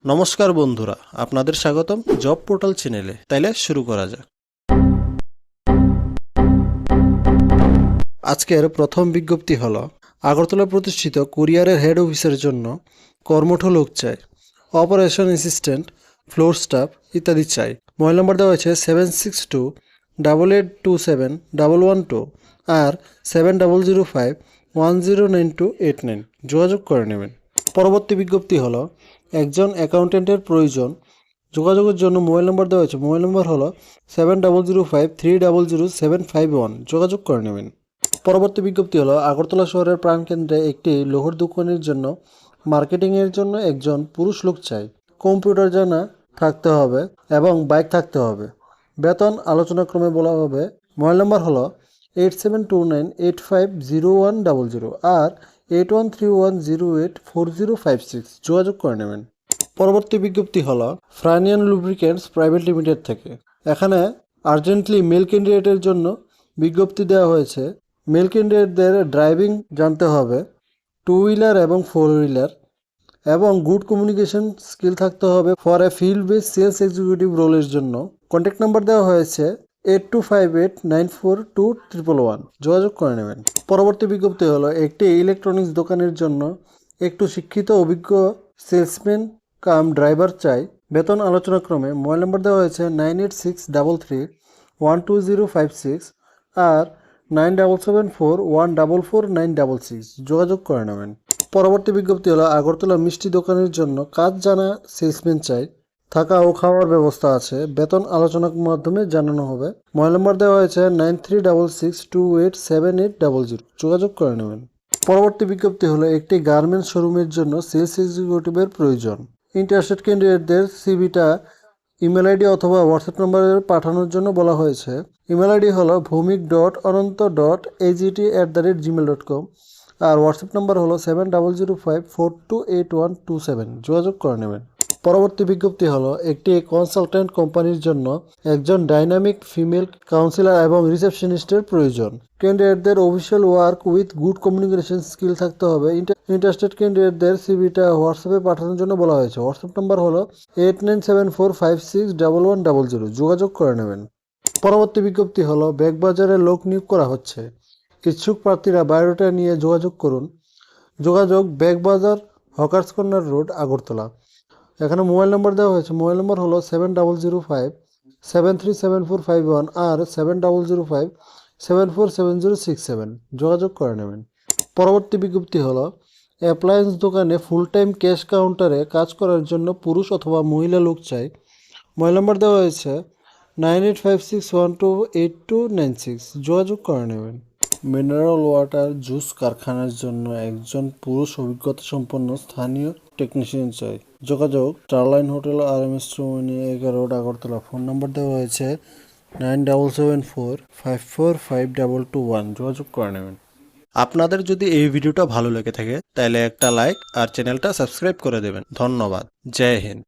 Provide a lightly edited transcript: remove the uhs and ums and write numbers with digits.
নমস্কার বন্ধুরা, আপনাদের স্বাগতম জব পোর্টাল চ্যানেলে। তাইলে শুরু করা যাক। আজকের প্রথম বিজ্ঞপ্তি হলো আগরতলা প্রতিষ্ঠিত কুরিয়ারের হেড অফিসের জন্য কর্মঠ লোক চাই। অপারেশন অ্যাসিস্ট্যান্ট, ফ্লোর স্টাফ ইত্যাদি চাই। মোবাইল নম্বর দেওয়া হয়েছে 7628827112 আর 7005109289। যোগাযোগ করে নেবেন। পরবর্তী বিজ্ঞপ্তি হলো একজন অ্যাকাউন্টেন্টের প্রয়োজন। যোগাযোগের জন্য মোবাইল নম্বর দেওয়া হয়েছে। মোবাইল নম্বর হলো 7005300751। যোগাযোগ করে নেবেন। পরবর্তী বিজ্ঞপ্তি হলো আগরতলা শহরের প্রাণকেন্দ্রে একটি লোহার দোকানের জন্য মার্কেটিংয়ের জন্য একজন পুরুষ লোক চাই। কম্পিউটার জানা থাকতে হবে এবং বাইক থাকতে হবে। বেতন আলোচনাক্রমে বলা হবে। মোবাইল নম্বর হলো 8729850100 আর 8131084056। যোগাযোগ করে নেবেন। পরবর্তী বিজ্ঞপ্তি হলো ফ্রানিয়ান লুব্রিকেন্টস প্রাইভেট লিমিটেড থেকে। এখানে আর্জেন্টলি মেল ক্যান্ডিডেটের জন্য বিজ্ঞপ্তি দেওয়া হয়েছে। মেল ক্যান্ডিডেটদের ড্রাইভিং জানতে হবে, টু হুইলার এবং ফোর হুইলার, এবং গুড কমিউনিকেশন স্কিল থাকতে হবে for a field base sales executive রোলের জন্য। কন্ট্যাক্ট নাম্বার দেওয়া হয়েছে 8258942111। যোগাযোগ করে নেবেন। পরবর্তী বিজ্ঞপ্তি হলো একটি ইলেকট্রনিক্স দোকানের জন্য একটু শিক্ষিত অভিজ্ঞ সেলসম্যান কাম ড্রাইভার চাই। বেতন আলোচনাক্রমে মোবাইল নম্বর দেওয়া হয়েছে 9863312056 আর 9774144966। যোগাযোগ করে নেবেন। পরবর্তী বিজ্ঞপ্তি হলো আগরতলা মিষ্টি দোকানের জন্য কাজ জানা সেলসম্যান চাই। থাকা ও খাওয়ার ব্যবস্থা আছে। বেতন আলোচনার মাধ্যমে জানানো হবে। মোবাইল নম্বর দেওয়া হয়েছে 9366287800। যোগাযোগ করে নেবেন। পরবর্তী বিজ্ঞপ্তি হলো একটি গার্মেন্টস শোরুমের জন্য সেলস এক্সিকিউটিভের প্রয়োজন। ইন্টারেস্টেড ক্যান্ডিডেটদের সিভিটা ইমেল আইডি অথবা হোয়াটসঅ্যাপ নম্বরে পাঠানোর জন্য বলা হয়েছে। ইমেল আইডি হলো bhumik.anant.agt@gmail.com আর হোয়াটসঅ্যাপ নম্বর হলো 7005428127। যোগাযোগ করে নেবেন। পরবর্তী বিজ্ঞপ্তি হলো একটি কনসালট্যান্ট কোম্পানির জন্য একজন ডাইনামিক ফিমেল কাউন্সিলর এবং রিসেপশনিস্টের প্রয়োজন। ক্যান্ডিডেটদের official work with good communication skill থাকতে হবে। ইন্টারেস্টেড ক্যান্ডিডেটদের সিভিটা হোয়াটসঅ্যাপে পাঠানোর জন্য বলা হয়েছে। হোয়াটসঅ্যাপ নাম্বার হলো 8974561100। যোগাযোগ করে নেবেন। পরবর্তী বিজ্ঞপ্তি হলো ব্যাগবাজারে লোক নিয়োগ করা হচ্ছে। ইচ্ছুক প্রার্থীরা বায়োডাটা নিয়ে যোগাযোগ করুন। যোগাযোগ ব্যাগবাজার হকার্স কর্নার রোড, আগরতলা। এখানে মোবাইল নম্বর দেওয়া হয়েছে। মোবাইল নম্বর হলো 7005737451 আর 7005747067। যোগাযোগ করে নেবেন। পরবর্তী বিজ্ঞপ্তি হলো অ্যাপ্লায়েন্স দোকানে ফুল টাইম ক্যাশ কাউন্টারে কাজ করার জন্য পুরুষ অথবা মহিলা লোক চাই। মোবাইল নম্বর দেওয়া হয়েছে 9856128296। যোগাযোগ করে নেবেন। মিনারেল ওয়াটার জুস কারখানার জন্য একজন পুরুষ অভিজ্ঞতা সম্পন্ন স্থানীয় টেকনিশিয়ান চাই। যোগাযোগ Starline hotel RMS Chaumoni 11 road, Agartala. Phone নম্বর দেওয়া হয়েছে 9774545221। যোগাযোগ করে নেবেন। আপনাদের যদি এই ভিডিওটা ভালো লেগে থাকে তাহলে একটা লাইক আর চ্যানেলটা সাবস্ক্রাইব করে দেবেন। ধন্যবাদ। জয় হিন্দ।